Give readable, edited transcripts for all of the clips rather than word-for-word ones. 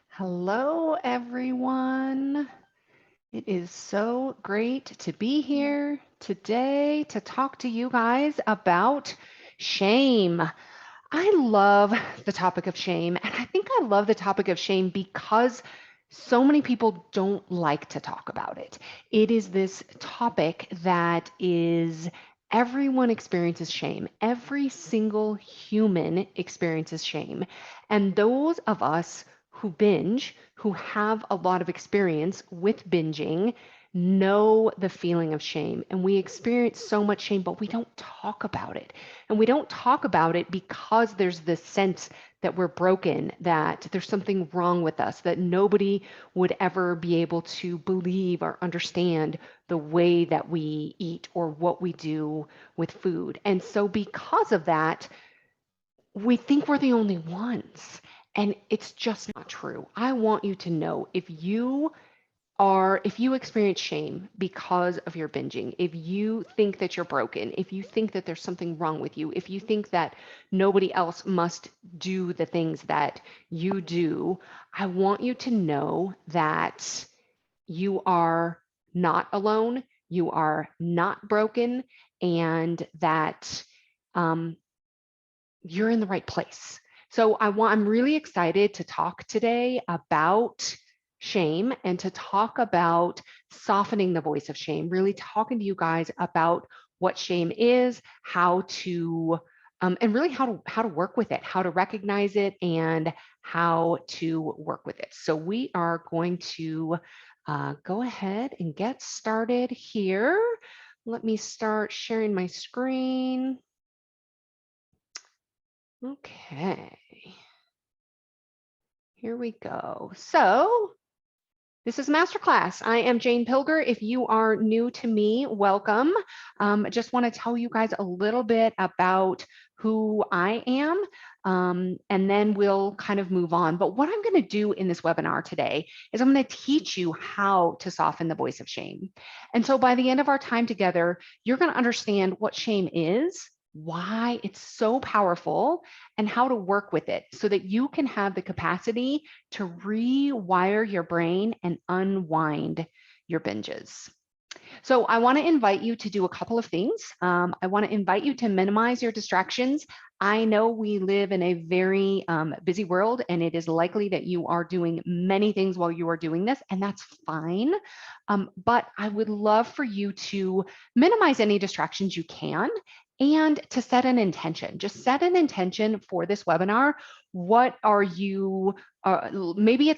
Hello, everyone. It is so great to be here today to talk to you guys about shame. I love the topic of shame, and I think I love the topic of shame because so many people don't like to talk about it. It is this topic that is everyone experiences shame. Every single human experiences shame. And those of us who binge, who have a lot of experience with binging, know the feeling of shame. And we experience so much shame, but we don't talk about it. And we don't talk about it because there's this sense that we're broken, that there's something wrong with us, that nobody would ever be able to believe or understand the way that we eat or what we do with food. And so, because of that, we think we're the only ones. And it's just not true. I want you to know if you experience shame because of your binging, if you think that you're broken, if you think that there's something wrong with you, if you think that nobody else must do the things that you do, I want you to know that you are not alone, you are not broken, and that um, you're in the right place. So I'm really excited to talk today about shame and to talk about softening the voice of shame, really talking to you guys about what shame is, how to and really how to work with it, how to recognize it, and how to work with it. So we are going to go ahead and get started here. Let me start sharing my screen. Okay, here we go. So this is Masterclass. I am Jane Pilger. If you are new to me, welcome. I just want to tell you guys a little bit about who I am, and then we'll kind of move on. But what I'm going to do in this webinar today is I'm going to teach you how to soften the voice of shame. And so by the end of our time together, you're going to understand what shame is, why it's so powerful, and how to work with it so that you can have the capacity to rewire your brain and unwind your binges. So I want to invite you to do a couple of things. I want to invite you to minimize your distractions. I know we live in a very busy world, and it is likely that you are doing many things while you are doing this, and that's fine. But I would love for you to minimize any distractions you can and to set an intention. Just set an intention for this webinar. What are you, maybe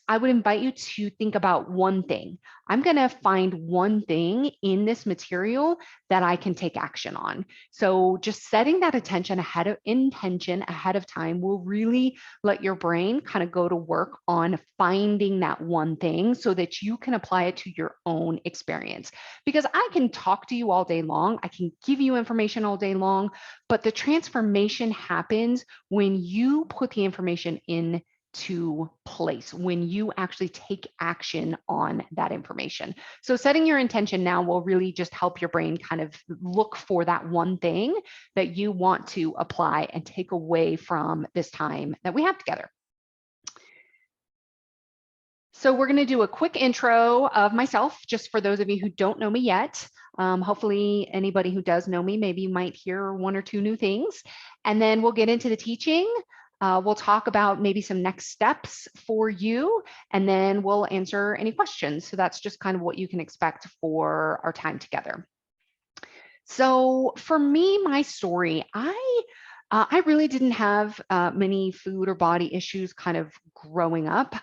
I would invite you to think about one thing. I'm going to find one thing in this material that I can take action on. So just setting that intention ahead of time will really let your brain kind of go to work on finding that one thing so that you can apply it to your own experience. Because I can talk to you all day long, I can give you information all day long, but the transformation happens when you put the information in to place, when you actually take action on that information. So setting your intention now will really just help your brain kind of look for that one thing that you want to apply and take away from this time that we have together. So we're going to do a quick intro of myself, just for those of you who don't know me yet. Hopefully anybody who does know me, maybe you might hear one or two new things. And then we'll get into the teaching. We'll talk about maybe some next steps for you, and then we'll answer any questions. So that's just kind of what you can expect for our time together. So for me, my story, I really didn't have many food or body issues kind of growing up.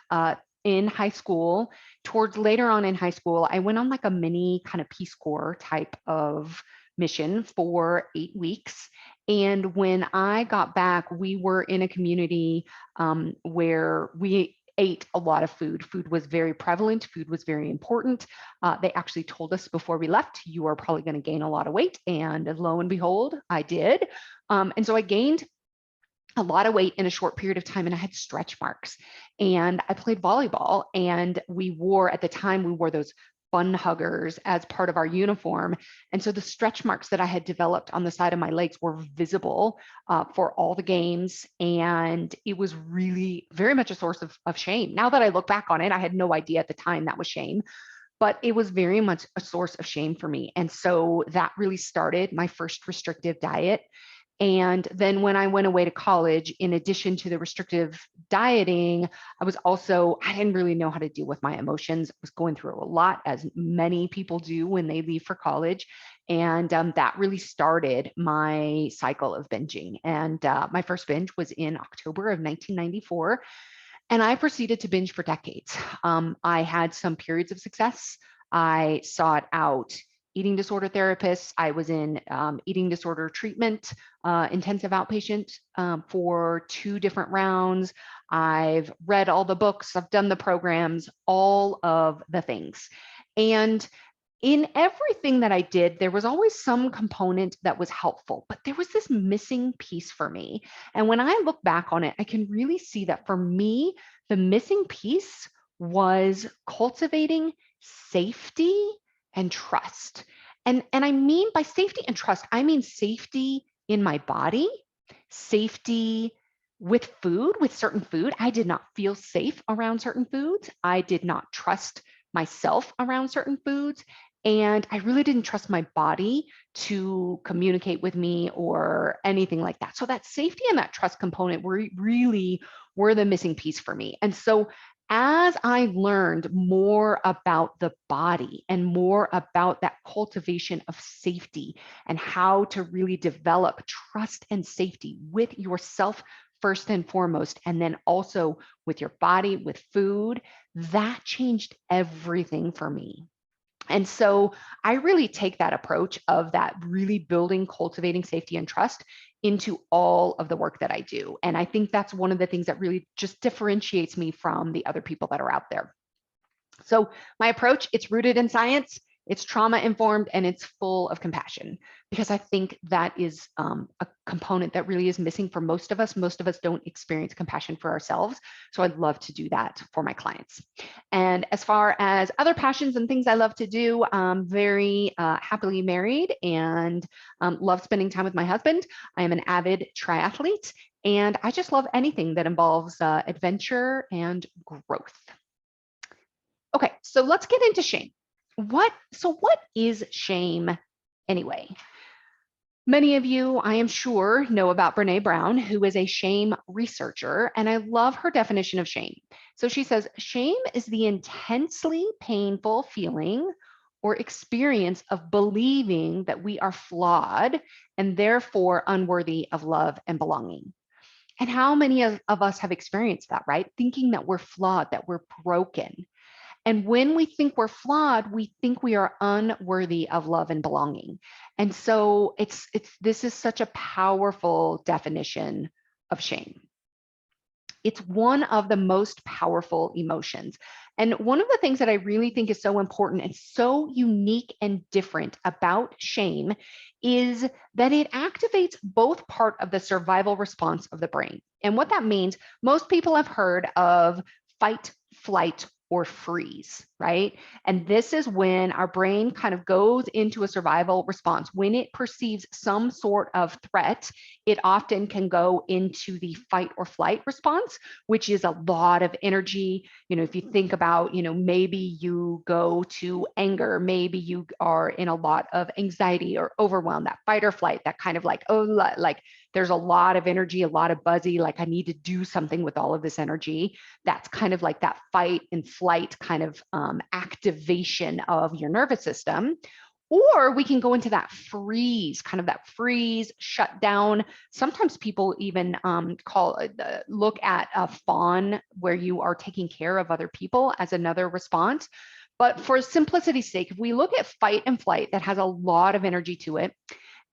In high school, towards later on in high school, I went on like a mini kind of Peace Corps type of mission for 8 weeks. And when I got back, we were in a community where we ate a lot of food. Food was very prevalent. Food was very important. They actually told us before we left, you are probably going to gain a lot of weight. And lo and behold, I did. And so I gained a lot of weight in a short period of time, and I had stretch marks. And I played volleyball, and at the time we wore those bun huggers as part of our uniform. And so the stretch marks that I had developed on the side of my legs were visible for all the games. And it was really very much a source of shame. Now that I look back on it, I had no idea at the time that was shame, but it was very much a source of shame for me. And so that really started my first restrictive diet. And then when I went away to college, in addition to the restrictive dieting, I didn't really know how to deal with my emotions. I was going through a lot, as many people do when they leave for college. And that really started my cycle of binging. And my first binge was in October of 1994. And I proceeded to binge for decades. I had some periods of success. I sought out eating disorder therapists. I was in eating disorder treatment, intensive outpatient for 2 different rounds. I've read all the books, I've done the programs, all of the things. And in everything that I did, there was always some component that was helpful, but there was this missing piece for me. And when I look back on it, I can really see that for me, the missing piece was cultivating safety and trust. And I mean by safety and trust, I mean safety in my body, safety with food, with certain food. I did not feel safe around certain foods. I did not trust myself around certain foods. And I really didn't trust my body to communicate with me or anything like that. So that safety and that trust component were the missing piece for me. And so as I learned more about the body and more about that cultivation of safety and how to really develop trust and safety with yourself first and foremost, and then also with your body, with food, that changed everything for me. And so I really take that approach of that really building, cultivating safety and trust into all of the work that I do. And I think that's one of the things that really just differentiates me from the other people that are out there. So my approach, it's rooted in science, it's trauma informed, and it's full of compassion, because I think that is a component that really is missing for most of us. Most of us don't experience compassion for ourselves. So I'd love to do that for my clients. And as far as other passions and things I love to do, I'm very happily married and love spending time with my husband. I am an avid triathlete, and I just love anything that involves adventure and growth. Okay, so let's get into shame. What is shame anyway? Many of you, I am sure, know about Brene Brown, who is a shame researcher, and I love her definition of shame. So she says, shame is the intensely painful feeling or experience of believing that we are flawed and therefore unworthy of love and belonging. And how many of us have experienced that, right? Thinking that we're flawed, that we're broken. And when we think we're flawed, we think we are unworthy of love and belonging. And so this is such a powerful definition of shame. It's one of the most powerful emotions. And one of the things that I really think is so important and so unique and different about shame is that it activates both part of the survival response of the brain. And what that means, most people have heard of fight, flight, or freeze, right? And this is when our brain kind of goes into a survival response. When it perceives some sort of threat, it often can go into the fight or flight response, which is a lot of energy. You know, if you think about, maybe you go to anger, maybe you are in a lot of anxiety or overwhelm, that fight or flight, that kind of like, there's a lot of energy, a lot of buzzy, like I need to do something with all of this energy. That's kind of like that fight and flight kind of activation of your nervous system. Or we can go into that freeze, kind of that freeze, shut down. Sometimes people even look at a fawn, where you are taking care of other people, as another response. But for simplicity's sake, if we look at fight and flight, that has a lot of energy to it.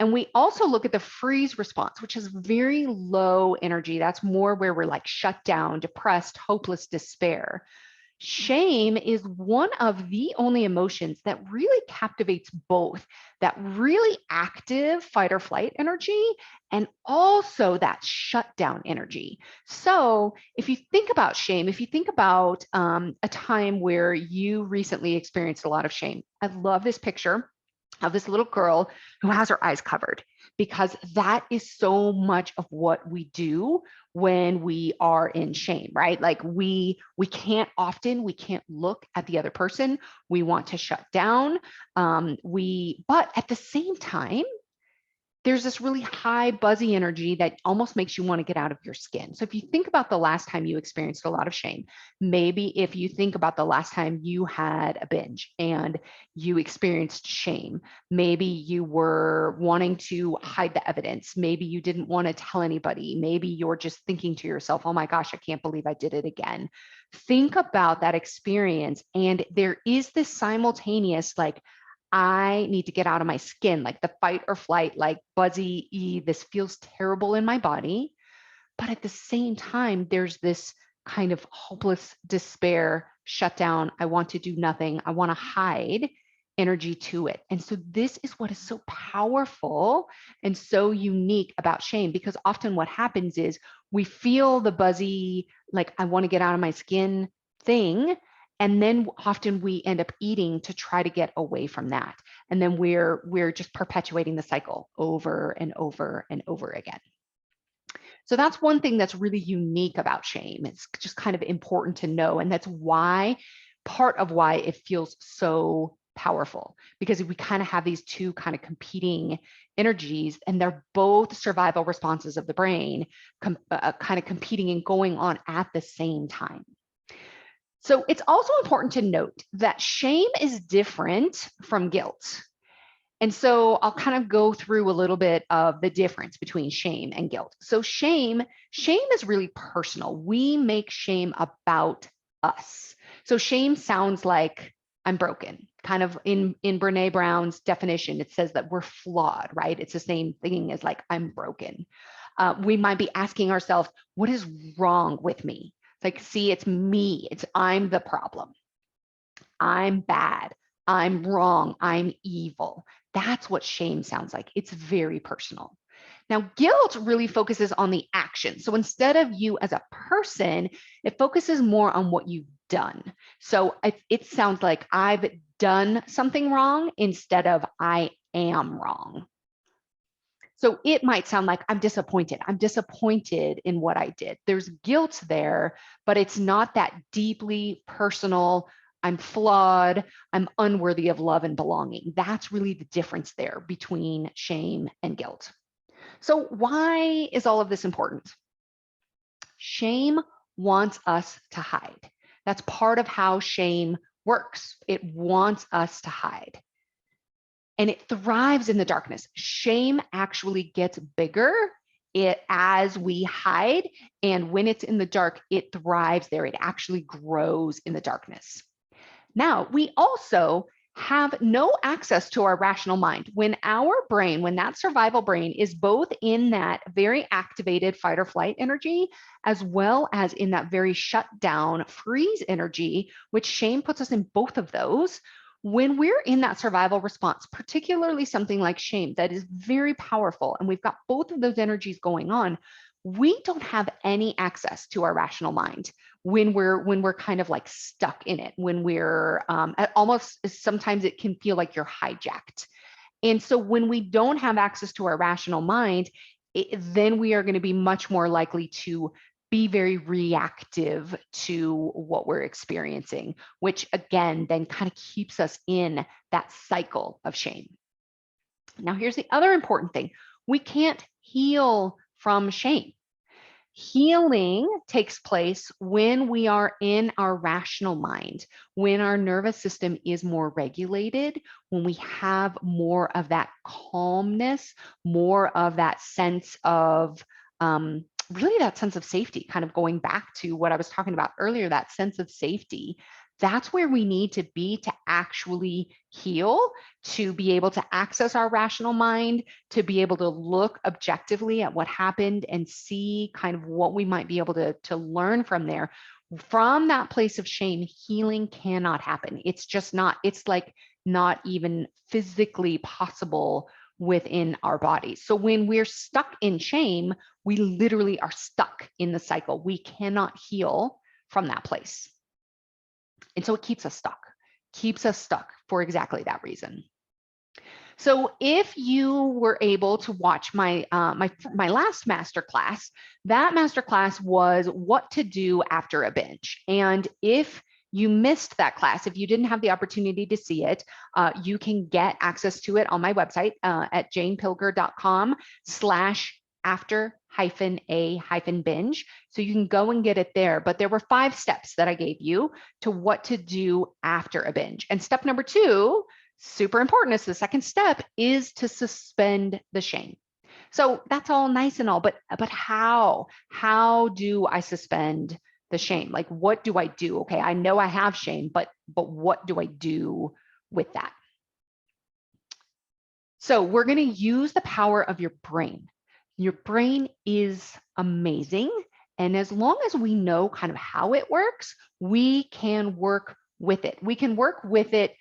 And we also look at the freeze response, which is very low energy. That's more where we're like shut down, depressed, hopeless, despair. Shame is one of the only emotions that really captivates both that really active fight or flight energy and also that shutdown energy. So, if you think about shame, if you think about a time where you recently experienced a lot of shame, I love this picture of this little girl who has her eyes covered because that is so much of what we do when we are in shame, right? Like we can't look at the other person. We want to shut down. But at the same time, there's this really high buzzy energy that almost makes you want to get out of your skin. So if you think about the last time you experienced a lot of shame, maybe if you think about the last time you had a binge and you experienced shame, maybe you were wanting to hide the evidence, maybe you didn't want to tell anybody, maybe you're just thinking to yourself, oh my gosh, I can't believe I did it again. Think about that experience, and there is this simultaneous like, I need to get out of my skin, like the fight or flight, like buzzy, this feels terrible in my body. But at the same time, there's this kind of hopeless despair, shutdown. I want to do nothing. I want to hide energy to it. And so this is what is so powerful and so unique about shame, because often what happens is we feel the buzzy, like I want to get out of my skin thing. And then often we end up eating to try to get away from that. And then we're just perpetuating the cycle over and over and over again. So that's one thing that's really unique about shame. It's just kind of important to know. And that's why, part of why it feels so powerful, because we kind of have these two kind of competing energies, and they're both survival responses of the brain, kind of competing and going on at the same time. So it's also important to note that shame is different from guilt. And so I'll kind of go through a little bit of the difference between shame and guilt. So shame is really personal. We make shame about us. So shame sounds like I'm broken. Kind of in Brene Brown's definition, it says that we're flawed, right? It's the same thing as like I'm broken. We might be asking ourselves, what is wrong with me? It's like, see, it's me. I'm the problem. I'm bad. I'm wrong. I'm evil. That's what shame sounds like. It's very personal. Now, guilt really focuses on the action. So instead of you as a person, it focuses more on what you've done. So it sounds like I've done something wrong instead of I am wrong. So it might sound like I'm disappointed. I'm disappointed in what I did. There's guilt there, but it's not that deeply personal. I'm flawed. I'm unworthy of love and belonging. That's really the difference there between shame and guilt. So why is all of this important? Shame wants us to hide. That's part of how shame works. It wants us to hide. And it thrives in the darkness. Shame actually gets bigger as we hide. And when it's in the dark, it thrives there. It actually grows in the darkness. Now, we also have no access to our rational mind. When our brain, when that survival brain is both in that very activated fight or flight energy, as well as in that very shut down freeze energy, which shame puts us in both of those. When we're in that survival response, particularly something like shame that is very powerful, and we've got both of those energies going on, we don't have any access to our rational mind when we're kind of like stuck in it, when we're almost, sometimes it can feel like you're hijacked. And so when we don't have access to our rational mind, then we are going to be much more likely to be very reactive to what we're experiencing, which again, then kind of keeps us in that cycle of shame. Now, here's the other important thing. We can't heal from shame. Healing takes place when we are in our rational mind, when our nervous system is more regulated, when we have more of that calmness, more of that sense of really that sense of safety, kind of going back to what I was talking about earlier, that sense of safety. That's where we need to be to actually heal, to be able to access our rational mind, to be able to look objectively at what happened and see kind of what we might be able to learn from there. From that place of shame, healing cannot happen. It's just not, it's like not even physically possible within our bodies. So when we're stuck in shame, we literally are stuck in the cycle. We cannot heal from that place. And so it keeps us stuck for exactly that reason. So if you were able to watch my last masterclass, that masterclass was what to do after a binge. And if you missed that class, if you didn't have the opportunity to see it, you can get access to it on my website at janepilger.com/after-a-binge. So you can go and get it there. But there were 5 steps that I gave you to what to do after a binge. And step number 2, super important, is the second step, is to suspend the shame. So that's all nice and all, but how do I suspend the shame? Like, what do I do? Okay, I know I have shame, but what do I do with that? So we're going to use the power of your brain. Your brain is amazing. And as long as we know kind of how it works, we can work with it. We can work with it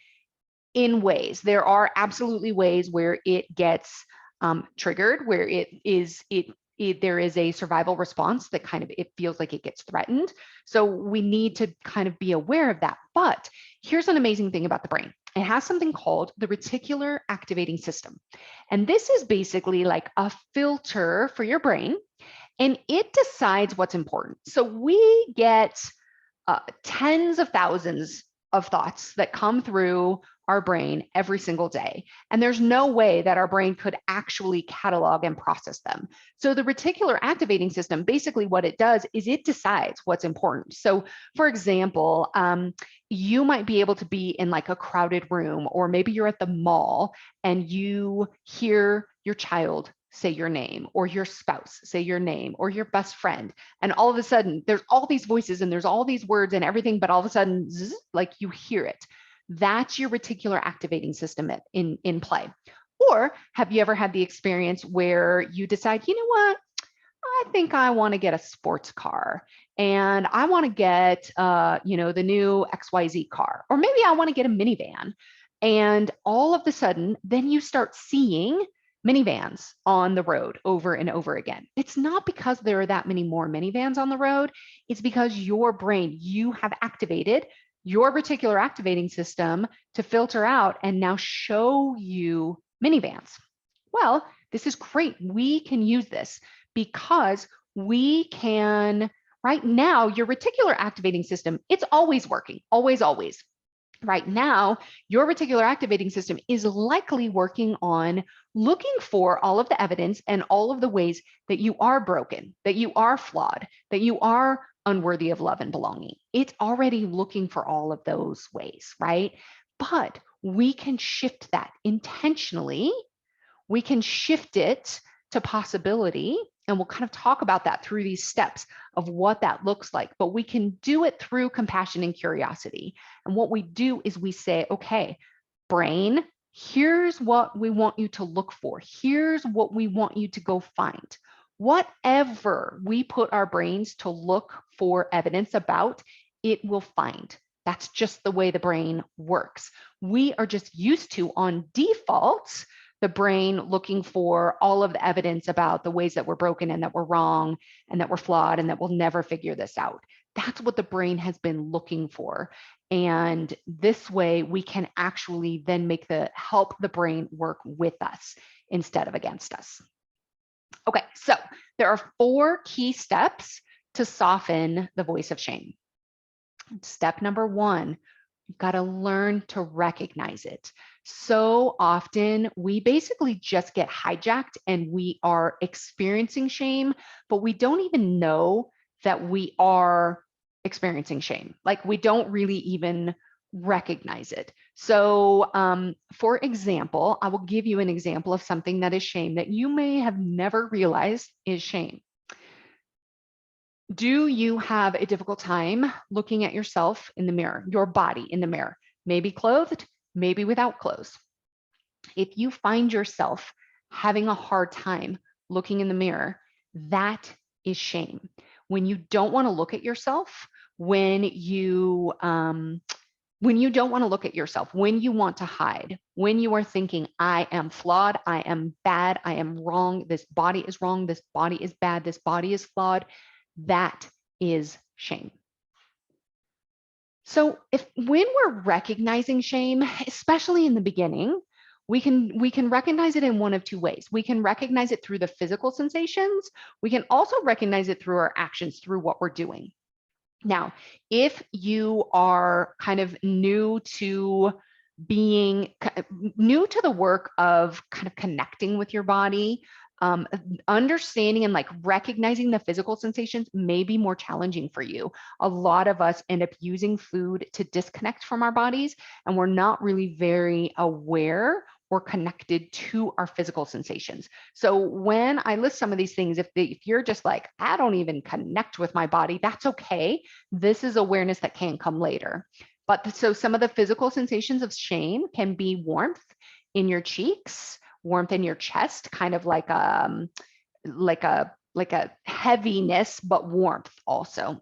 in ways. There are absolutely ways where it gets triggered, where there is a survival response that kind of, it feels like it gets threatened. So we need to kind of be aware of that. But here's an amazing thing about the brain. It has something called the reticular activating system. And this is basically like a filter for your brain, and it decides what's important. So we get tens of thousands of thoughts that come through our brain every single day. And there's no way that our brain could actually catalog and process them. So the reticular activating system, basically what it does is it decides what's important. So for example, you might be able to be in like a crowded room, or maybe you're at the mall and you hear your child say your name, or your spouse say your name, or your best friend. And all of a sudden there's all these voices and there's all these words and everything, but all of a sudden, zzz, like you hear it. That's your reticular activating system in play. Or have you ever had the experience where you decide, you know what, I think I want to get a sports car, and I want to get, the new XYZ car, or maybe I want to get a minivan. And all of a sudden, then you start seeing minivans on the road over and over again. It's not because there are that many more minivans on the road. It's because your brain, you have activated your reticular activating system to filter out and now show you minivans. Well, this is great. We can use this because we can, right now, your reticular activating system, it's always working, always, always. Right now, your reticular activating system is likely working on looking for all of the evidence and all of the ways that you are broken, that you are flawed, that you are unworthy of love and belonging. It's already looking for all of those ways, right? But we can shift that intentionally. We can shift it to possibility. And we'll kind of talk about that through these steps of what that looks like. But we can do it through compassion and curiosity. And what we do is we say, okay, brain, here's what we want you to look for. Here's what we want you to go find. Whatever we put our brains to look for evidence about, it will find. That's just the way the brain works. We are just used to, on default, the brain looking for all of the evidence about the ways that we're broken and that we're wrong and that we're flawed and that we'll never figure this out. That's what the brain has been looking for. And this way we can actually then help the brain work with us instead of against us. Okay, so there are 4 key steps to soften the voice of shame. Step number 1, you've got to learn to recognize it. So often we basically just get hijacked and we are experiencing shame, but we don't even know that we are experiencing shame. Like, we don't really even recognize it. So for example, I will give you an example of something that is shame that you may have never realized is shame. Do you have a difficult time looking at yourself in the mirror, your body in the mirror, maybe clothed, maybe without clothes? If you find yourself having a hard time looking in the mirror, that is shame. When you don't want to look at yourself, when you don't want to look at yourself, when you want to hide, when you are thinking, I am flawed, I am bad, I am wrong, this body is wrong, this body is bad, this body is flawed, that is shame. So when we're recognizing shame, especially in the beginning, we can recognize it in one of two ways. We can recognize it through the physical sensations. We can also recognize it through our actions, through what we're doing. Now, if you are kind of new to the work of kind of connecting with your body, understanding and like recognizing the physical sensations may be more challenging for you. A lot of us end up using food to disconnect from our bodies, and we're not really very aware or connected to our physical sensations. So when I list some of these things, if you're just like, I don't even connect with my body, that's okay. This is awareness that can come later. But so some of the physical sensations of shame can be warmth in your cheeks, warmth in your chest, kind of like a heaviness, but warmth also.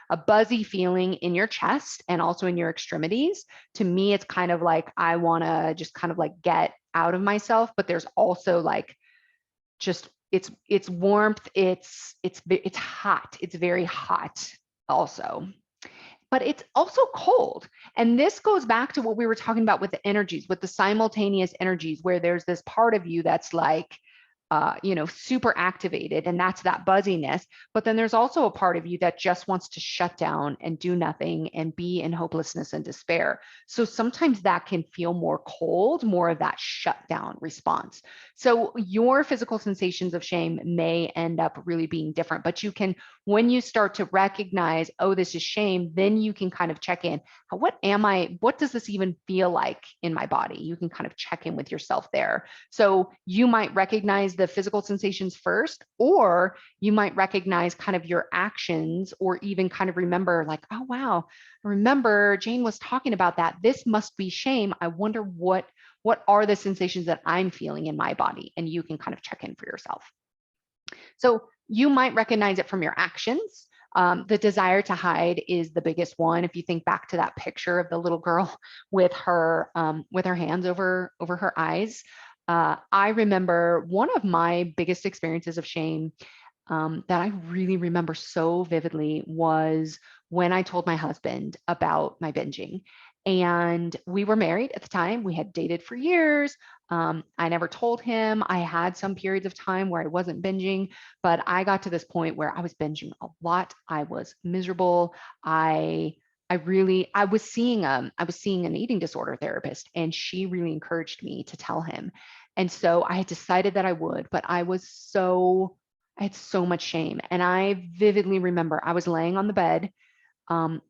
A buzzy feeling in your chest and also in your extremities. To me, it's kind of like I want to just kind of like get out of myself, but there's also like just it's warmth, it's hot, it's very hot also. But it's also cold. And this goes back to what we were talking about with the energies, with the simultaneous energies, where there's this part of you that's like, super activated, and that's that buzziness. But then there's also a part of you that just wants to shut down and do nothing and be in hopelessness and despair. So sometimes that can feel more cold, more of that shutdown response. So your physical sensations of shame may end up really being different, but you can, when you start to recognize, oh, this is shame, then you can kind of check in. What does this even feel like in my body? You can kind of check in with yourself there. So you might recognize the physical sensations first, or you might recognize kind of your actions, or even kind of remember like, oh, wow, remember Jane was talking about that. This must be shame. I wonder what are the sensations that I'm feeling in my body? And you can kind of check in for yourself. So you might recognize it from your actions. The desire to hide is the biggest one. If you think back to that picture of the little girl with her hands over her eyes, I remember one of my biggest experiences of shame that I really remember so vividly was when I told my husband about my binging. And we were married at the time. We had dated for years. I never told him. I had some periods of time where I wasn't binging, but I got to this point where I was binging a lot. I was miserable. I was seeing an eating disorder therapist, and she really encouraged me to tell him. And so I had decided that I would, but I had so much shame. And I vividly remember I was laying on the bed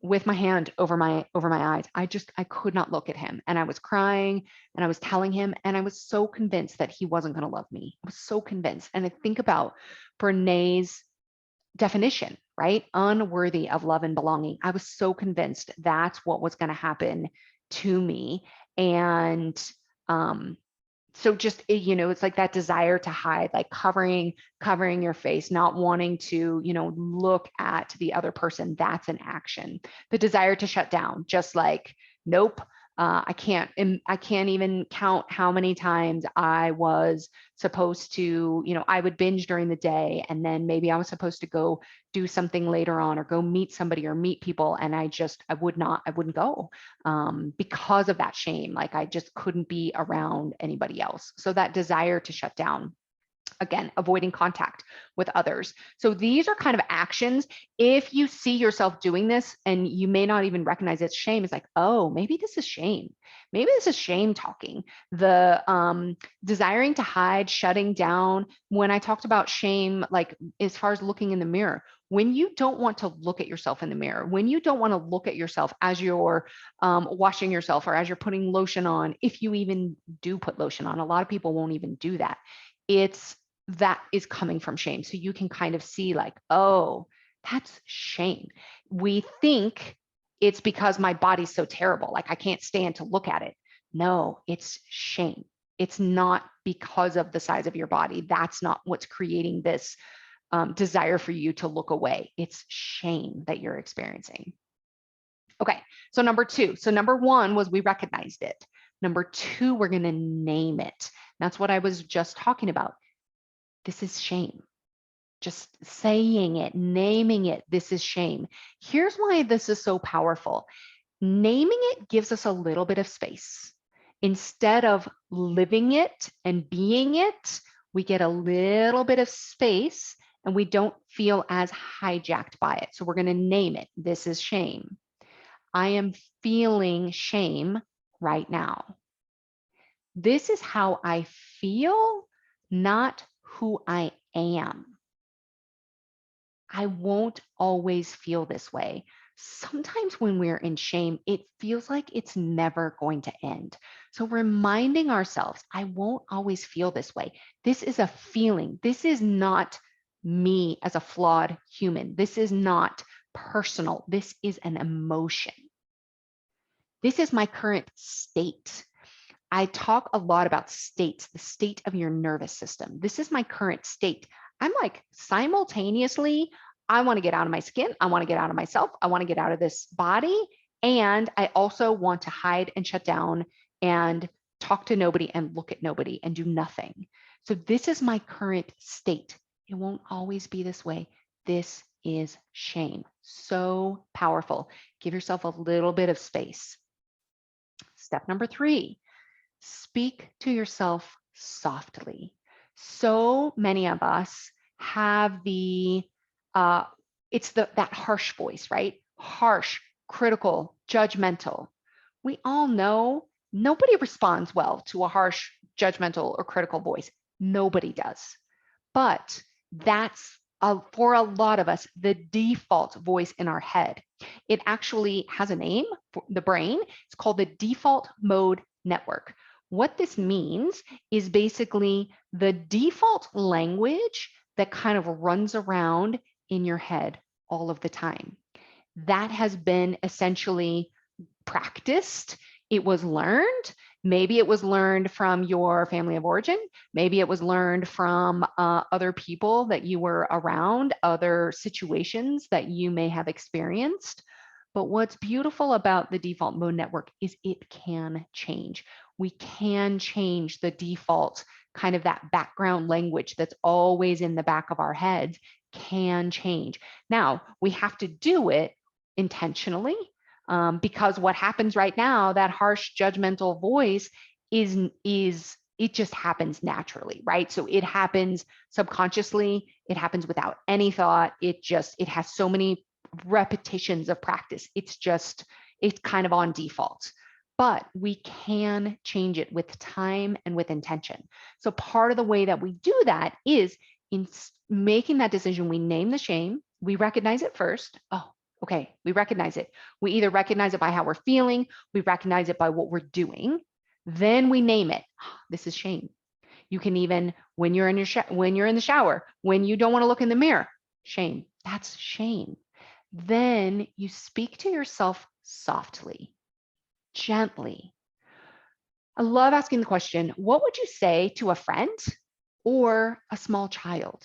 with my hand over my eyes. I could not look at him, and I was crying, and I was telling him, and I was so convinced that he wasn't going to love me. I was so convinced. And I think about Brené's definition, right? Unworthy of love and belonging. I was so convinced that's what was going to happen to me. And so just, it's like that desire to hide, like covering your face, not wanting to, look at the other person. That's an action. The desire to shut down, just like, nope, I can't even count how many times I was supposed to, I would binge during the day, and then maybe I was supposed to go do something later on, or go meet somebody or meet people, and I wouldn't go because of that shame. Like I just couldn't be around anybody else. So that desire to shut down. Again, avoiding contact with others. So these are kind of actions. If you see yourself doing this and you may not even recognize it's shame, it's like, oh, maybe this is shame. Maybe this is shame talking. The desiring to hide, shutting down. When I talked about shame, like as far as looking in the mirror, when you don't want to look at yourself in the mirror, when you don't want to look at yourself as you're washing yourself, or as you're putting lotion on, if you even do put lotion on, a lot of people won't even do that. That is coming from shame. So you can kind of see like, oh, that's shame. We think it's because my body's so terrible, like I can't stand to look at it. No, it's shame. It's not because of the size of your body. That's not what's creating this desire for you to look away. It's shame that you're experiencing. Okay, so number two. So number one was we recognized it. Number two, we're going to name it. That's what I was just talking about. This is shame. Just saying it, naming it, this is shame. Here's why this is so powerful. Naming it gives us a little bit of space. Instead of living it and being it, we get a little bit of space and we don't feel as hijacked by it. So we're going to name it. This is shame. I am feeling shame right now. This is how I feel, not who I am. I won't always feel this way. Sometimes when we're in shame, it feels like it's never going to end. So reminding ourselves, I won't always feel this way. This is a feeling. This is not me as a flawed human. This is not personal. This is an emotion. This is my current state. I talk a lot about states, the state of your nervous system. This is my current state. I'm like simultaneously, I want to get out of my skin. I want to get out of myself. I want to get out of this body. And I also want to hide and shut down and talk to nobody and look at nobody and do nothing. So this is my current state. It won't always be this way. This is shame. So powerful. Give yourself a little bit of space. Step number three. Speak to yourself softly. So many of us have that harsh voice, right? Harsh, critical, judgmental. We all know nobody responds well to a harsh, judgmental, or critical voice. Nobody does. But that's for a lot of us, the default voice in our head. It actually has a name for the brain. It's called the default mode network. What this means is basically the default language that kind of runs around in your head all of the time. That has been essentially practiced. It was learned. Maybe it was learned from your family of origin. Maybe it was learned from other people that you were around, other situations that you may have experienced. But what's beautiful about the default mode network is it can change. We can change the default, kind of that background language that's always in the back of our heads can change. Now, we have to do it intentionally, because what happens right now, that harsh judgmental voice is it just happens naturally, right? So it happens subconsciously, it happens without any thought. It has so many repetitions of practice. It's kind of on default. But we can change it with time and with intention. So part of the way that we do that is in making that decision, we name the shame, we recognize it first. Oh, okay, we recognize it. We either recognize it by how we're feeling, we recognize it by what we're doing, then we name it. This is shame. You can even, when you're in the shower, when you don't want to look in the mirror, shame. That's shame. Then you speak to yourself softly, gently. I love asking the question, what would you say to a friend or a small child?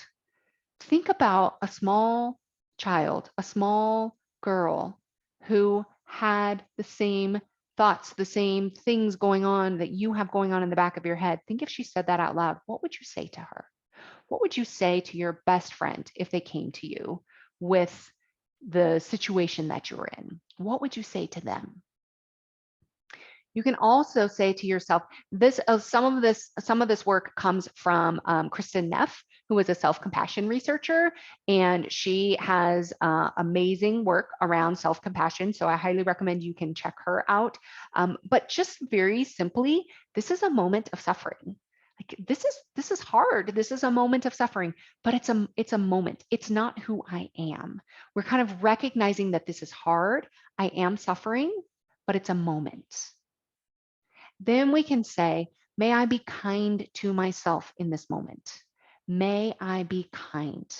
Think about a small child, a small girl who had the same thoughts, the same things going on that you have going on in the back of your head. Think if she said that out loud, what would you say to her? What would you say to your best friend if they came to you with the situation that you're in? What would you say to them? You can also say to yourself, some of this work comes from Kristen Neff, who is a self-compassion researcher, and she has amazing work around self-compassion. So I highly recommend you can check her out. But just very simply, this is a moment of suffering. Like this is hard. This is a moment of suffering, but it's a moment. It's not who I am. We're kind of recognizing that this is hard. I am suffering, but it's a moment. Then we can say, may I be kind to myself in this moment. May I be kind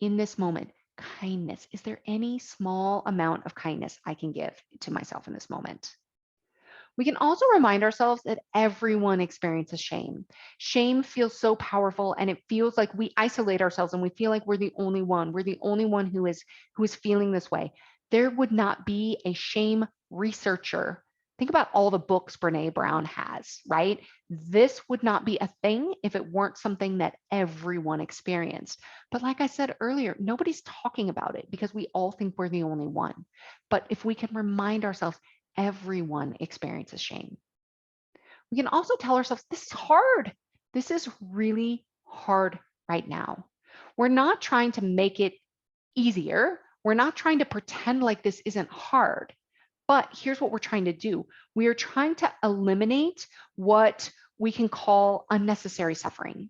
in this moment. Kindness. Is there any small amount of kindness I can give to myself in this moment? We can also remind ourselves that everyone experiences shame. Shame feels so powerful, and it feels like we isolate ourselves and we feel like we're the only one. We're the only one who is feeling this way. There would not be a shame researcher. Think about all the books Brene Brown has, right? This would not be a thing if it weren't something that everyone experienced. But like I said earlier, nobody's talking about it because we all think we're the only one. But if we can remind ourselves, everyone experiences shame. We can also tell ourselves, this is hard. This is really hard right now. We're not trying to make it easier. We're not trying to pretend like this isn't hard. But here's what we're trying to do. We are trying to eliminate what we can call unnecessary suffering.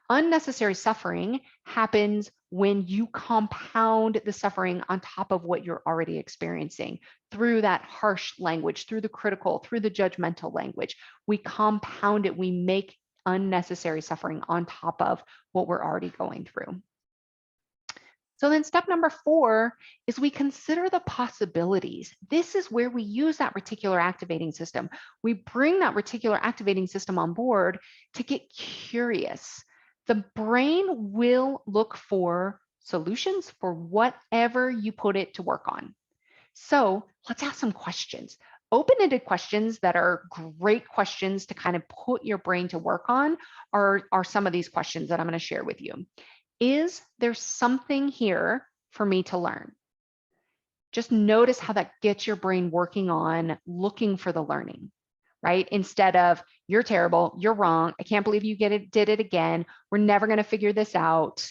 Unnecessary suffering happens when you compound the suffering on top of what you're already experiencing through that harsh language, through the critical, through the judgmental language. We compound it, we make unnecessary suffering on top of what we're already going through. So then step number 4 is we consider the possibilities. This is where we use that reticular activating system. We bring that reticular activating system on board to get curious. The brain will look for solutions for whatever you put it to work on. So let's ask some questions. Open-ended questions that are great questions to kind of put your brain to work on are some of these questions that I'm going to share with you. Is there something here for me to learn? Just notice how that gets your brain working on looking for the learning, right? Instead of, you're terrible, you're wrong, I can't believe you did it again, we're never going to figure this out.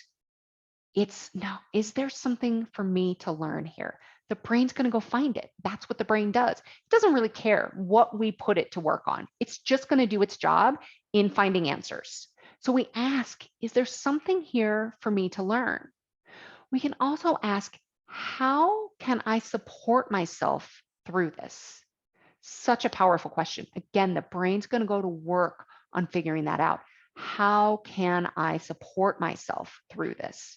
It's, no, is there something for me to learn here? The brain's going to go find it. That's what the brain does. It doesn't really care what we put it to work on. It's just going to do its job in finding answers. So we ask, is there something here for me to learn? We can also ask, how can I support myself through this? Such a powerful question. Again, the brain's going to go to work on figuring that out. How can I support myself through this?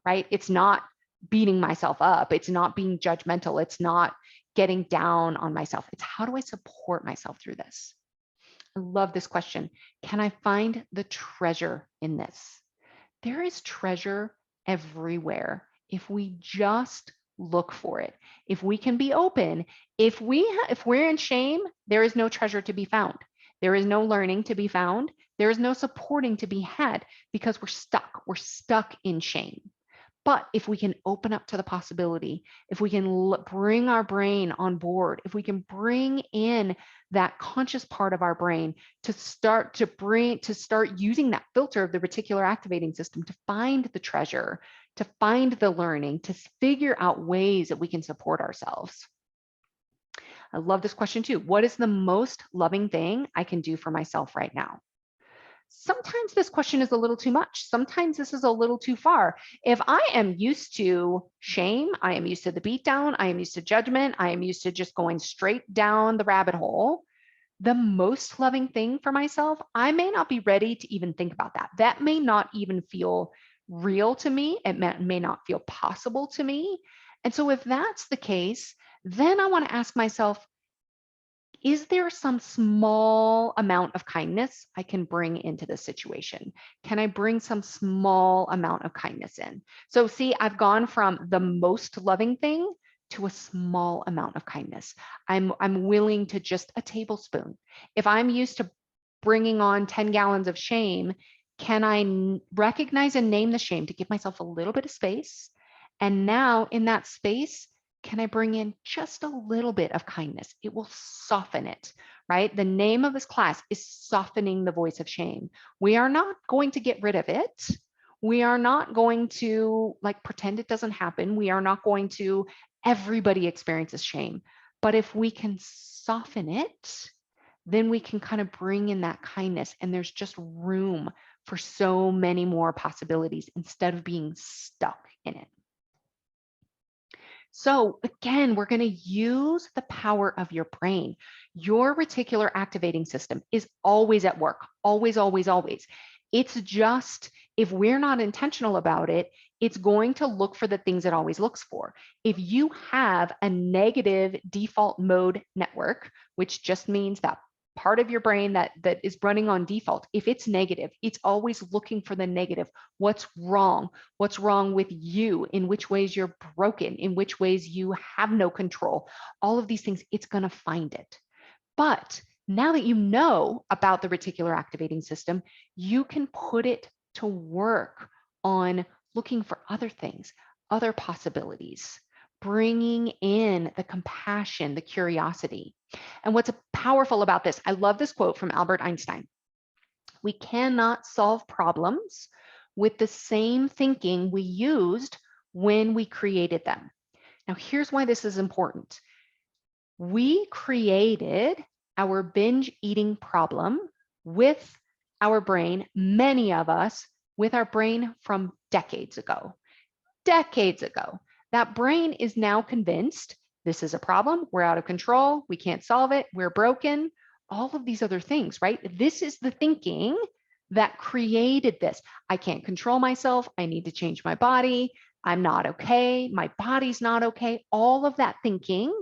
Right? It's not beating myself up. It's not being judgmental. It's not getting down on myself. It's how do I support myself through this? I love this question. Can I find the treasure in this? There is treasure everywhere if we just look for it. If we can be open, if we're in shame, there is no treasure to be found. There is no learning to be found. There is no supporting to be had because we're stuck. We're stuck in shame. But if we can open up to the possibility, if we can bring our brain on board, if we can bring in that conscious part of our brain to start using that filter of the reticular activating system to find the treasure, to find the learning, to figure out ways that we can support ourselves. I love this question too. What is the most loving thing I can do for myself right now? Sometimes this question is a little too much. Sometimes this is a little too far. If I am used to shame, I am used to the beatdown, I am used to judgment, I am used to just going straight down the rabbit hole, the most loving thing for myself, I may not be ready to even think about that. That may not even feel real to me. It may not feel possible to me. And so if that's the case, then I want to ask myself, is there some small amount of kindness I can bring into this situation? Can I bring some small amount of kindness in? So see, I've gone from the most loving thing to a small amount of kindness. I'm willing to just a tablespoon. If I'm used to bringing on 10 gallons of shame, can I recognize and name the shame to give myself a little bit of space? And now in that space, can I bring in just a little bit of kindness? It will soften it, right? The name of this class is softening the voice of shame. We are not going to get rid of it. We are not going to like pretend it doesn't happen. We are not going to, everybody experiences shame. But if we can soften it, then we can kind of bring in that kindness, and there's just room for so many more possibilities instead of being stuck in it. So again, we're going to use the power of your brain. Your reticular activating system is always at work, always, always, always. It's just, if we're not intentional about it, it's going to look for the things it always looks for. If you have a negative default mode network, which just means that part of your brain that is running on default, if it's negative, it's always looking for the negative. What's wrong? What's wrong with you? In which ways you're broken? In which ways you have no control? All of these things, it's going to find it. But now that you know about the reticular activating system, you can put it to work on looking for other things, other possibilities, bringing in the compassion, the curiosity. And what's powerful about this, I love this quote from Albert Einstein. We cannot solve problems with the same thinking we used when we created them. Now, here's why this is important. We created our binge eating problem with our brain, many of us with our brain from decades ago. Decades ago. That brain is now convinced this is a problem, we're out of control, we can't solve it, we're broken, all of these other things, right? This is the thinking that created this. I can't control myself, I need to change my body, I'm not okay, my body's not okay. All of that thinking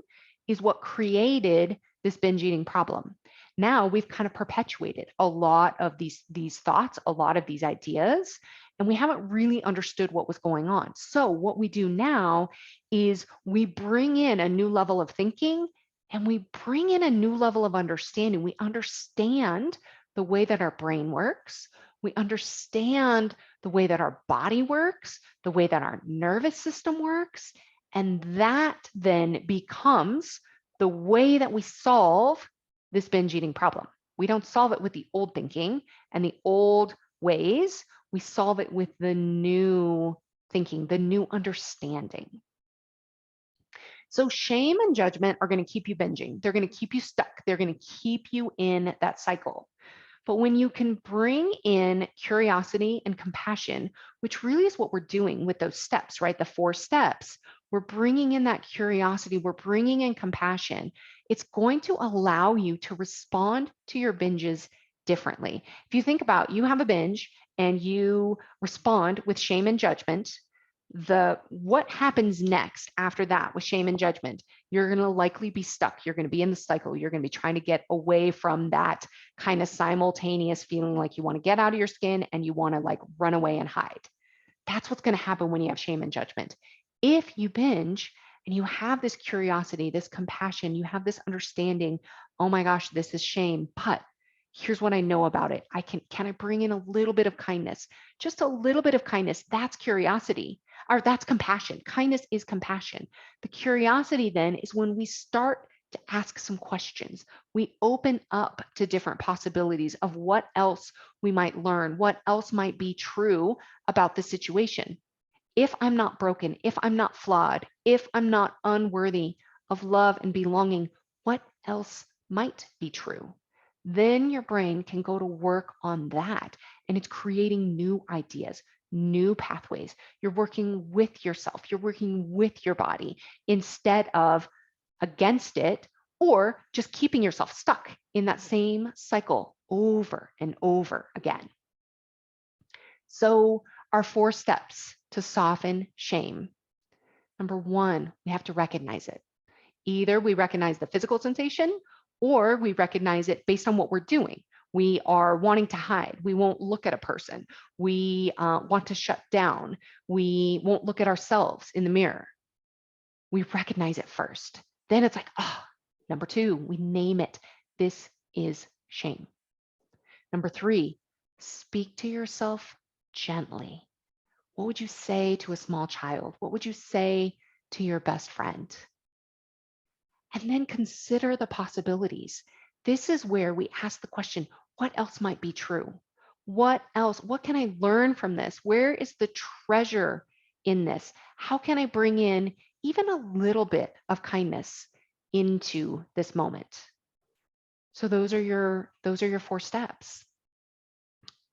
is what created this binge eating problem. Now we've kind of perpetuated a lot of these thoughts, a lot of these ideas, and we haven't really understood what was going on. So what we do now is we bring in a new level of thinking and we bring in a new level of understanding. We understand the way that our brain works. We understand the way that our body works, the way that our nervous system works. And that then becomes the way that we solve this binge eating problem. We don't solve it with the old thinking and the old ways. We solve it with the new thinking, the new understanding. So shame and judgment are going to keep you binging. They're going to keep you stuck. They're going to keep you in that cycle. But when you can bring in curiosity and compassion, which really is what we're doing with those steps, right? The 4 steps, we're bringing in that curiosity, we're bringing in compassion. It's going to allow you to respond to your binges differently. If you think about, you have a binge and you respond with shame and judgment, what happens next after that with shame and judgment? You're going to likely be stuck. You're going to be in the cycle. You're going to be trying to get away from that kind of simultaneous feeling like you want to get out of your skin and you want to like run away and hide. That's what's going to happen when you have shame and judgment. If you binge and you have this curiosity, this compassion, you have this understanding, oh my gosh, this is shame, but here's what I know about it. Can I bring in a little bit of kindness? Just a little bit of kindness. That's curiosity, or that's compassion. Kindness is compassion. The curiosity then is when we start to ask some questions. We open up to different possibilities of what else we might learn, what else might be true about the situation. If I'm not broken, if I'm not flawed, if I'm not unworthy of love and belonging, what else might be true? Then your brain can go to work on that. And it's creating new ideas, new pathways. You're working with yourself, you're working with your body instead of against it, or just keeping yourself stuck in that same cycle over and over again. So, our 4 steps to soften shame. Number 1, we have to recognize it. Either we recognize the physical sensation or we recognize it based on what we're doing. We are wanting to hide. We won't look at a person. We want to shut down. We won't look at ourselves in the mirror. We recognize it first. Then it's like, oh, number 2, we name it. This is shame. Number 3, speak to yourself gently. What would you say to a small child? What would you say to your best friend? And then consider the possibilities. This is where we ask the question, what else might be true? What else? What can I learn from this? Where is the treasure in this? How can I bring in even a little bit of kindness into this moment? So those are your 4 steps.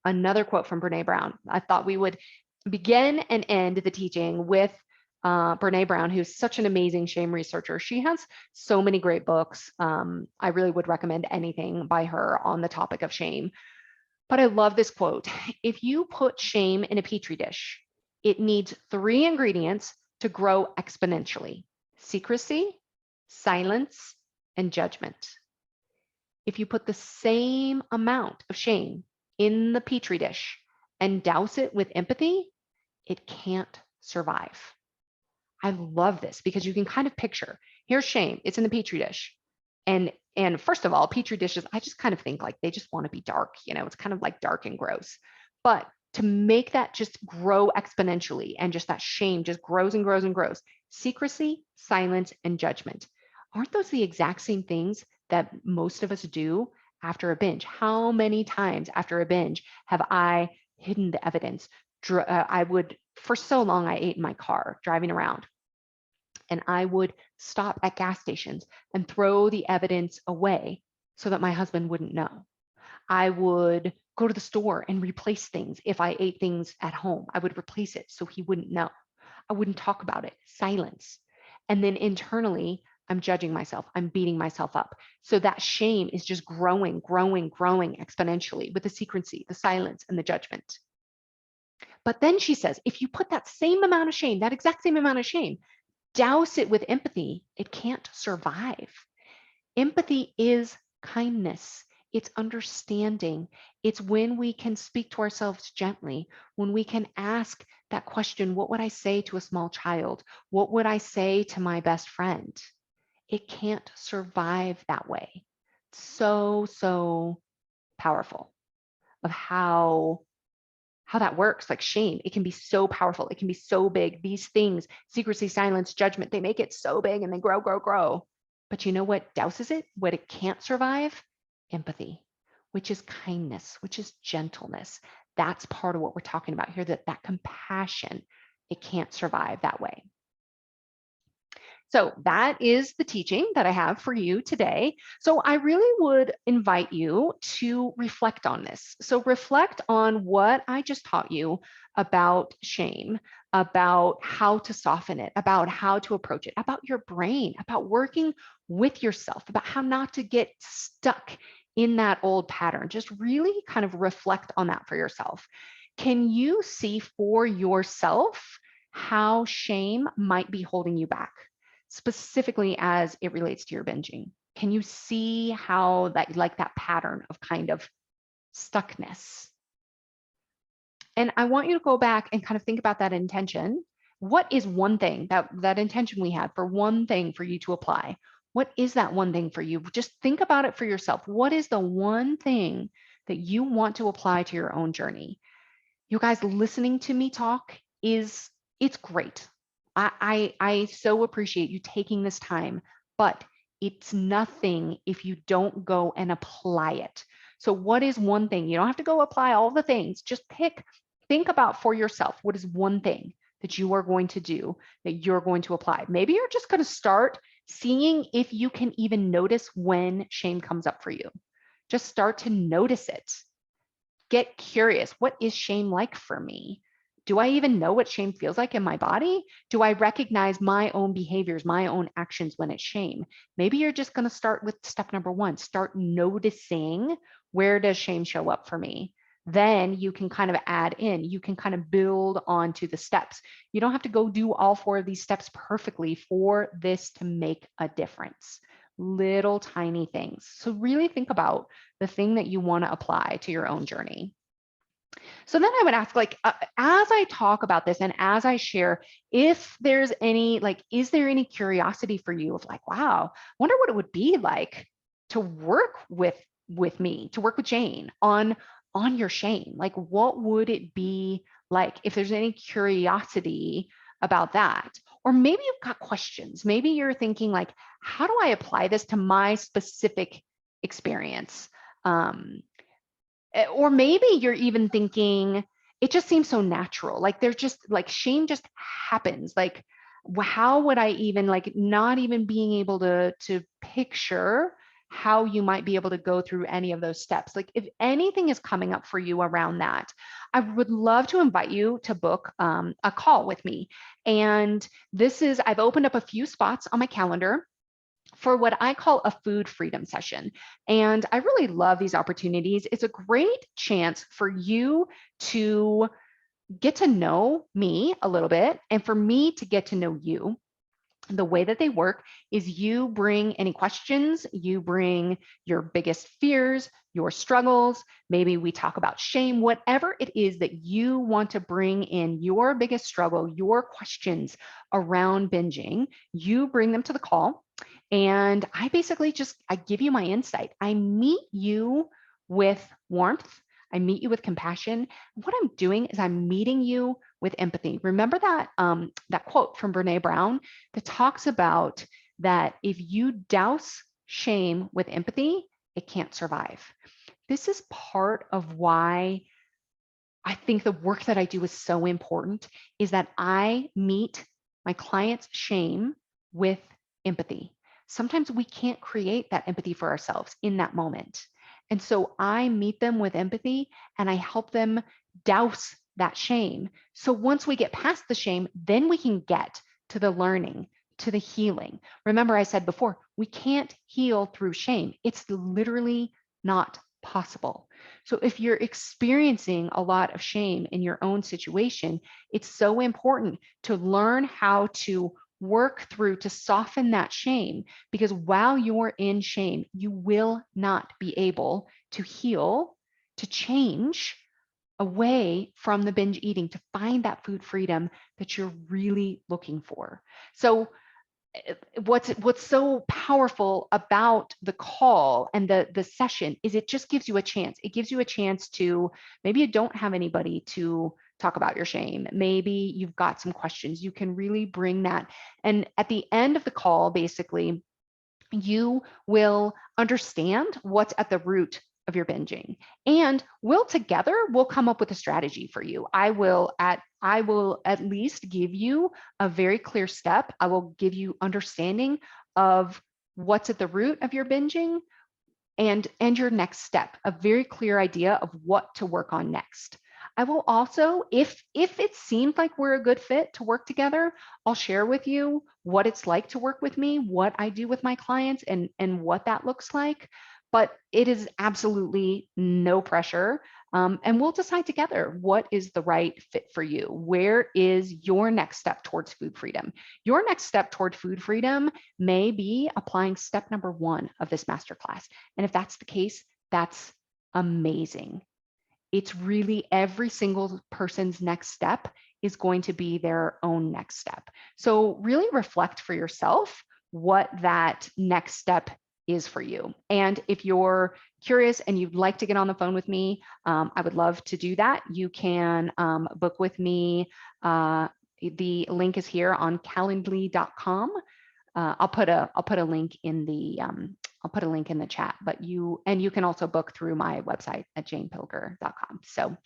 Another quote from Brene Brown. I thought we would begin and end the teaching with Brene Brown, who's such an amazing shame researcher. She has so many great books. I really would recommend anything by her on the topic of shame. But I love this quote. If you put shame in a petri dish, it needs 3 ingredients to grow exponentially: secrecy, silence, and judgment. If you put the same amount of shame in the petri dish and douse it with empathy, it can't survive. I love this because you can kind of picture, here's shame, it's in the petri dish. And first of all, petri dishes, I just kind of think like they just want to be dark, it's kind of like dark and gross. But to make that just grow exponentially and just that shame just grows and grows and grows, secrecy, silence, and judgment. Aren't those the exact same things that most of us do after a binge? How many times after a binge have I hidden the evidence? I would, for so long, I ate in my car driving around, and I would stop at gas stations and throw the evidence away so that my husband wouldn't know. I would go to the store and replace things. If I ate things at home, I would replace it so he wouldn't know. I wouldn't talk about it. Silence. And then internally, I'm judging myself. I'm beating myself up. So that shame is just growing, growing, growing exponentially with the secrecy, the silence, and the judgment. But then she says, if you put that same amount of shame, that exact same amount of shame, douse it with empathy, it can't survive. Empathy is kindness. It's understanding. It's when we can speak to ourselves gently, when we can ask that question, what would I say to a small child? What would I say to my best friend? It can't survive that way. So, so powerful of how that works. Like shame, it can be so powerful. It can be so big. These things, secrecy, silence, judgment, they make it so big and they grow, grow, grow. But you know what douses it? What it can't survive? Empathy, which is kindness, which is gentleness. That's part of what we're talking about here, that compassion, it can't survive that way. So that is the teaching that I have for you today. So I really would invite you to reflect on this. So reflect on what I just taught you about shame, about how to soften it, about how to approach it, about your brain, about working with yourself, about how not to get stuck in that old pattern. Just really kind of reflect on that for yourself. Can you see for yourself how shame might be holding you back, specifically as it relates to your binging? Can you see how that pattern of kind of stuckness? And I want you to go back and kind of think about that intention. What is one thing, that intention we had for one thing for you to apply? What is that one thing for you? Just think about it for yourself. What is the one thing that you want to apply to your own journey? You guys, listening to me talk it's great. I so appreciate you taking this time, but it's nothing if you don't go and apply it. So what is one thing? You don't have to go apply all the things. Just think about for yourself, what is one thing that you are going to do, that you're going to apply? Maybe you're just going to start seeing if you can even notice when shame comes up for you. Just start to notice it. Get curious. What is shame like for me? Do I even know what shame feels like in my body? Do I recognize my own behaviors, my own actions when it's shame? Maybe you're just going to start with step number 1. Start noticing, where does shame show up for me? Then you can kind of add in, you can kind of build onto the steps. You don't have to go do all 4 of these steps perfectly for this to make a difference. Little tiny things. So really think about the thing that you want to apply to your own journey. So then I would ask, as I talk about this and as I share, if there's any, is there any curiosity for you of wow, wonder what it would be like to work with me, to work with Jane on your shame? What would it be like? If there's any curiosity about that, or maybe you've got questions, maybe you're thinking how do I apply this to my specific experience? Or maybe you're even thinking, it just seems so natural. There's just shame just happens. How would I even not even being able to picture how you might be able to go through any of those steps? If anything is coming up for you around that, I would love to invite you to book a call with me. And I've opened up a few spots on my calendar for what I call a food freedom session. And I really love these opportunities. It's a great chance for you to get to know me a little bit and for me to get to know you. The way that they work is you bring any questions, you bring your biggest fears, your struggles. Maybe we talk about shame, whatever it is that you want to bring in your biggest struggle, your questions around binging, you bring them to the call. And I basically I give you my insight. I meet you with warmth. I meet you with compassion. What I'm doing is I'm meeting you with empathy. Remember that quote from Brene Brown that talks about that if you douse shame with empathy, it can't survive. This is part of why I think the work that I do is so important, is that I meet my clients' shame with empathy. Sometimes we can't create that empathy for ourselves in that moment. And so I meet them with empathy and I help them douse that shame. So once we get past the shame, then we can get to the learning, to the healing. Remember, I said before, we can't heal through shame. It's literally not possible. So if you're experiencing a lot of shame in your own situation, it's so important to learn how to work through to soften that shame, because while you're in shame, you will not be able to heal, to change away from the binge eating, to find that food freedom that you're really looking for. So what's so powerful about the call and the session is it just gives you a chance. It gives you a chance to, maybe you don't have anybody to talk about your shame. Maybe you've got some questions. You can really bring that. And at the end of the call, basically, you will understand what's at the root of your binging, and we'll come up with a strategy for you. I will at least give you a very clear step. I will give you understanding of what's at the root of your binging and your next step, a very clear idea of what to work on next. I will also, if it seems like we're a good fit to work together, I'll share with you what it's like to work with me, what I do with my clients, and what that looks like. But it is absolutely no pressure. And we'll decide together what is the right fit for you. Where is your next step towards food freedom? Your next step toward food freedom may be applying step number 1 of this masterclass. And if that's the case, that's amazing. It's really every single person's next step is going to be their own next step. So really reflect for yourself what that next step is for you. And if you're curious and you'd like to get on the phone with me, I would love to do that. You can book with me. The link is here on calendly.com. I'll put a link in the chat, but you can also book through my website at janepilger.com. So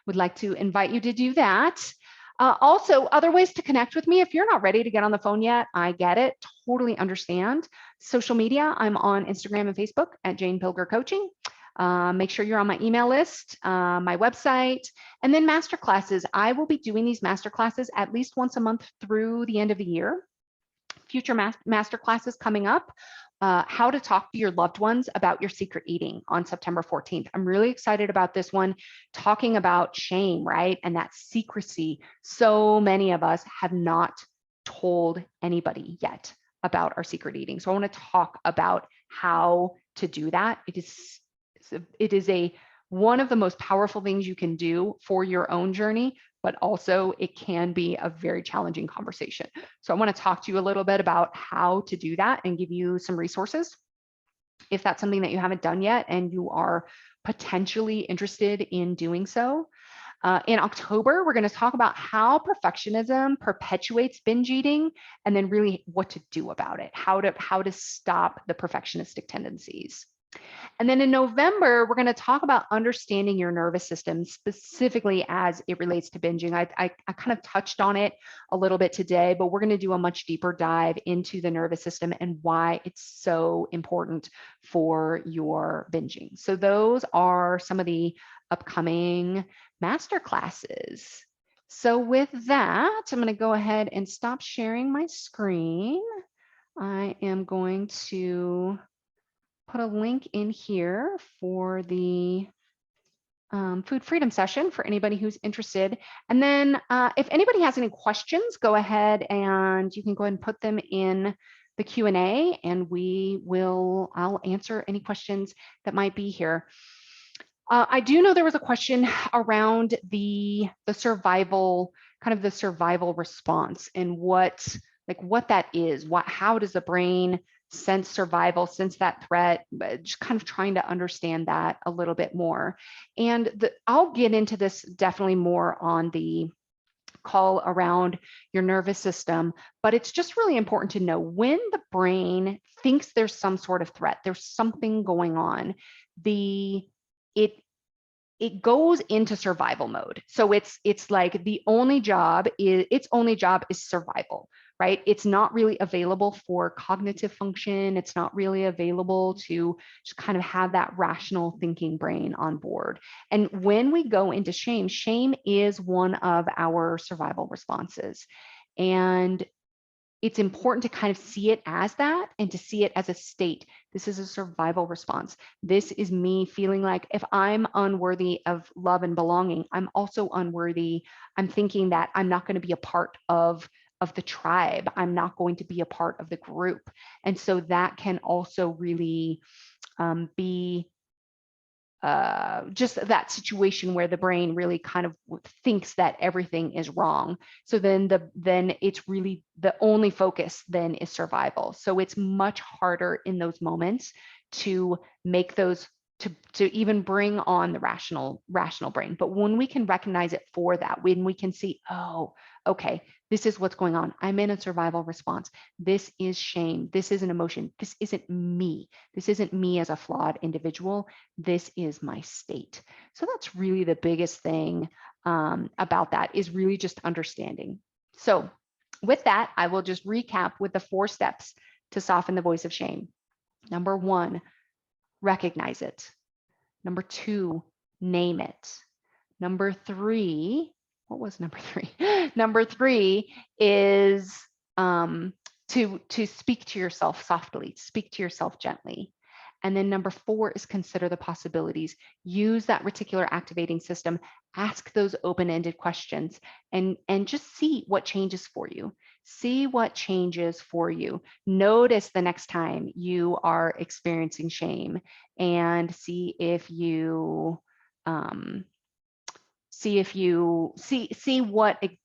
would like to invite you to do that. Also, other ways to connect with me. If you're not ready to get on the phone yet, I get it, totally understand. Social media, I'm on Instagram and Facebook at Jane Pilger Coaching. Make sure you're on my email list, my website, and then masterclasses. I will be doing these masterclasses at least once a month through the end of the year. Future masterclasses coming up. How to talk to your loved ones about your secret eating on September 14th. I'm really excited about this one, talking about shame, right? And that secrecy. So many of us have not told anybody yet about our secret eating. So I want to talk about how to do that. It is one of the most powerful things you can do for your own journey, but also it can be a very challenging conversation. So I want to talk to you a little bit about how to do that and give you some resources. If that's something that you haven't done yet and you are potentially interested in doing so. In October, we're going to talk about how perfectionism perpetuates binge eating, and then really what to do about it, how to stop the perfectionistic tendencies. And then in November, we're going to talk about understanding your nervous system, specifically as it relates to binging. I kind of touched on it a little bit today, but we're going to do a much deeper dive into the nervous system and why it's so important for your binging. So those are some of the upcoming master classes. So with that, I'm going to go ahead and stop sharing my screen. I am going to put a link in here for the food freedom session for anybody who's interested. And then if anybody has any questions, go ahead and you can go ahead and put them in the Q&A and I'll answer any questions that might be here. I do know there was a question around the survival, kind of the survival response and what that is. How does the brain sense survival, sense that threat? Just kind of trying to understand that a little bit more. And I'll get into this definitely more on the call around your nervous system, but it's just really important to know when the brain thinks there's some sort of threat, there's something going on, it goes into survival mode. So it's like its only job is survival, right? It's not really available for cognitive function. It's not really available to just kind of have that rational thinking brain on board. And when we go into shame, shame is one of our survival responses. And it's important to kind of see it as that and to see it as a state. This is a survival response. This is me feeling like if I'm unworthy of love and belonging, I'm also unworthy. I'm thinking that I'm not going to be a part of the tribe. I'm not going to be a part of the group. And so that can also really be just that situation where the brain really kind of thinks that everything is wrong. So then it's really the only focus then is survival. So it's much harder in those moments to make those to even bring on the rational brain. But when we can recognize it for that, when we can see, oh, okay, this is what's going on. I'm in a survival response. This is shame. This is an emotion. This isn't me. This isn't me as a flawed individual. This is my state. So that's really the biggest thing about that, is really just understanding. So with that, I will just recap with the 4 steps to soften the voice of shame. Number 1, recognize it. Number 2, name it. Number 3, what was number 3? Number 3 is to speak to yourself softly, speak to yourself gently. And then number 4 is consider the possibilities. Use that reticular activating system. Ask those open-ended questions and just see what changes for you. See what changes for you. Notice the next time you are experiencing shame and see if you see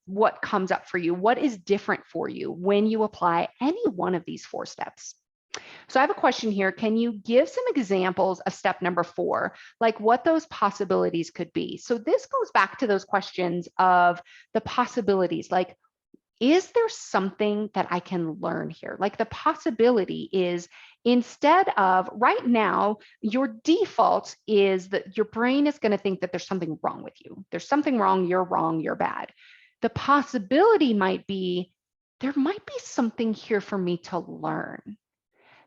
what comes up for you. What is different for you when you apply any one of these 4 steps? So I have a question here. Can you give some examples of step number 4, like what those possibilities could be? So this goes back to those questions of the possibilities, like, is there something that I can learn here? Like the possibility is, instead of right now, your default is that your brain is going to think that there's something wrong with you. There's something wrong, you're bad. The possibility might be, there might be something here for me to learn.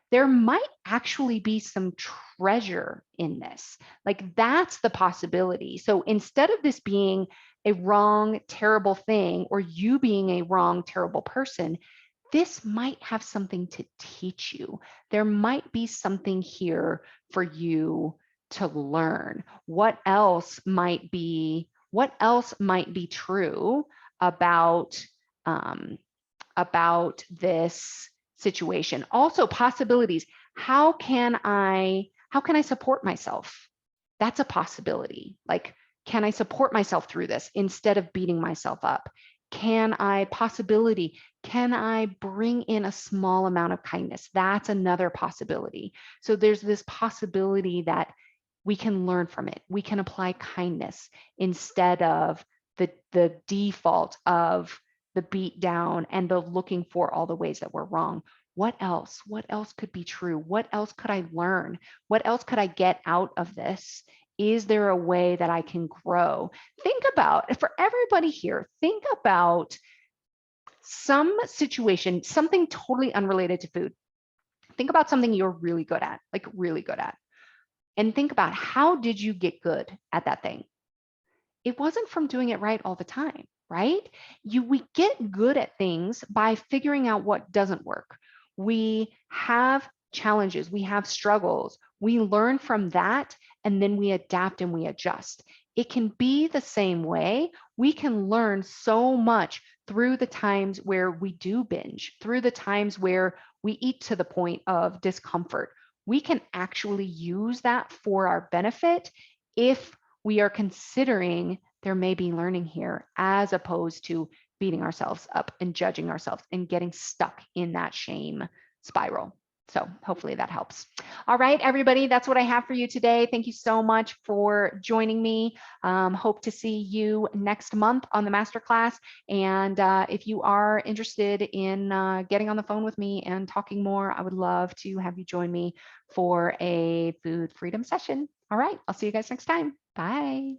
There might actually be some treasure in this. Like that's the possibility. So instead of this being a wrong, terrible thing, or you being a wrong, terrible person, this might have something to teach you. There might be something here for you to learn. What else might be true about this situation? Also, possibilities. How can I support myself? That's a possibility. Like, can I support myself through this instead of beating myself up? Can I bring in a small amount of kindness? That's another possibility. So there's this possibility that we can learn from it. We can apply kindness instead of the default of the beat down and the looking for all the ways that we're wrong. What else? What else could be true? What else could I learn? What else could I get out of this? Is there a way that I can grow? Think about, for everybody here, think about some situation, something totally unrelated to food. Think about something you're really good at, like really good at. And think about, how did you get good at that thing? It wasn't from doing it right all the time, right? We get good at things by figuring out what doesn't work. we have challenges, we have struggles, we learn from that, and then we adapt and we adjust. It can be the same way. We can learn so much through the times where we do binge, through the times where we eat to the point of discomfort. We can actually use that for our benefit if we are considering there may be learning here, as opposed to beating ourselves up and judging ourselves and getting stuck in that shame spiral. So hopefully that helps. All right, everybody, that's what I have for you today. Thank you so much for joining me. Hope to see you next month on the masterclass. And if you are interested in getting on the phone with me and talking more, I would love to have you join me for a food freedom session. All right, I'll see you guys next time. Bye.